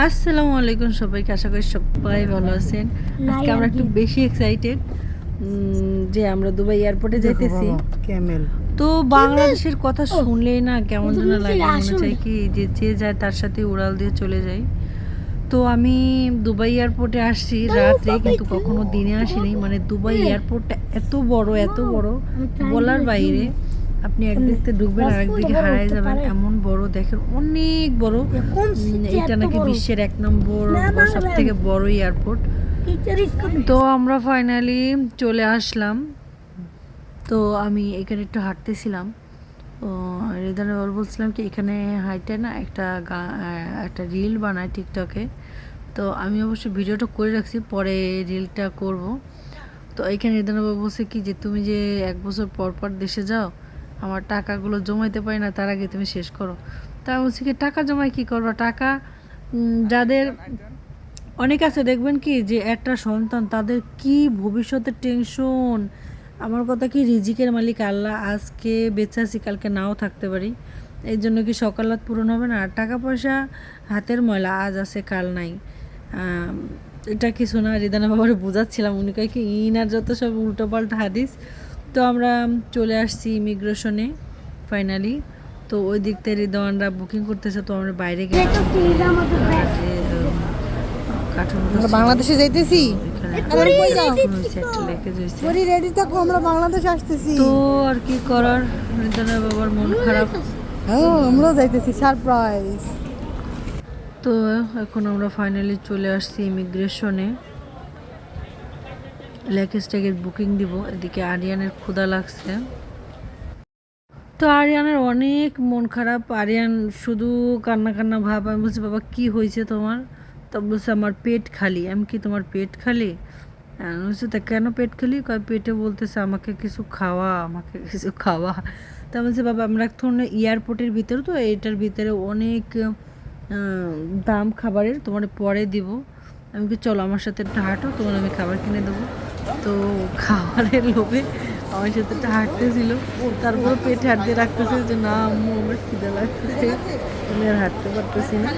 আসসালামু আলাইকুম সবাইকে, আশা করি সবাই ভালো আছেন। আজকে আমরা একটু বেশি এক্সাইটেড যে আমরা দুবাই এয়ারপোর্টে যাইতেছি। তো বাংলাদেশের কথা শুনলেই না কেমন যেন লাগে, মনে চাই কি যে যে যায় তার সাথে উড়াল দিয়ে চলে যাই। তো আমি দুবাই এয়ারপোর্টে আসছি রাত্রে, কিন্তু কখনো দিনে আসিনি। মানে দুবাই এয়ারপোর্টটা এত বড় বলার বাইরে। আপনি একদিক থেকে ঢুকবেন আর একদিকে হারাই যাবেন, এমন বড়। দেখেন অনেক বড়। এটা নাকি বিশ্বের 1 নম্বর সব থেকে বড় এয়ারপোর্ট। তো আমরা ফাইনালি চলে আসলাম। তো আমি এখানে একটু হাঁটতেছিলাম। তো রেদানে বলছিলাম কি এখানে হাইটে না একটা রিল বানায় টিকটকে। তো আমি অবশ্য ভিডিওটা করে রাখছি, পরে রিলটা করব। তো এইখানে রেদানে বলছে কি যে তুমি যে 1 বছর পর পর দেশে যাও, আমার টাকাগুলো জমাইতে পারি না, তার আগে তুমি শেষ করো। তা বলছি কি টাকা জমাই কি করবা? টাকা যাদের অনেক আছে, দেখবেন কি যে একটা সন্তান, তাদের কি ভবিষ্যতের টেনশন। আমার কথা কি রিজিকের মালিক আল্লাহ, আজকে বেঁচে আছি কালকে নাও থাকতে পারি। এই জন্য কি সকালাত পূরণ হবে না? আর টাকা পয়সা হাতের ময়লা, আজ আছে কাল নাই। এটা কিছু না, রিদানা বাবার বোঝাচ্ছিলাম, উনি কয় কি ইনার যত সব উল্টোপাল্টা হাদিস। তো আমরা চলে আসছি ইমিগ্রেশনে ফাইনালি। তো ওই দিক থেকে রিদওয়ানরা বুকিং করতেছে, তো আমরা বাইরে গেলাম। আমরা বাংলাদেশে যাইতেছি। রেডি থাকো, আমরা বাংলাদেশে আসতেছি। তো আর কি করার, রিদওয়ানের বাবার মন খারাপ। আমরাও যাইতেছি, সারপ্রাইজ। তো এখন আমরা ফাইনালি চলে আসছি ইমিগ্রেশনে, লেকেজ ট্যাগের বুকিং দিব। এদিকে আরিয়ানের ক্ষুধা লাগছে। তো আরিয়ানের অনেক মন খারাপ, আরিয়ান শুধু কান্না কান্না ভাব। আমি বলছি বাবা কি হয়েছে তোমার? তো বলছে আমার পেট খালি। আমি কি তোমার পেট খালি? বলছি তা কেন পেট খালি? কয় পেটে বলতেছে আমাকে কিছু খাওয়া, আমাকে কিছু খাওয়া। তা বলছে বাবা আমরা এখন এয়ারপোর্টের ভিতরে, তো এটার ভিতরে অনেক দাম খাবারের, তোমার পরে দিব। আমি কি চলো আমার সাথে একটা হাঁটো, তোমার আমি খাবার কিনে দেবো। তো খাবারের লোভে আমার সাথে একটা হাঁটতেছিল, তারপর পেটে হাঁটতে রাখতেছে যে না আম্মু আমার খিদে লাগতেছে, আমি আর হাঁটতে পারতেছি না।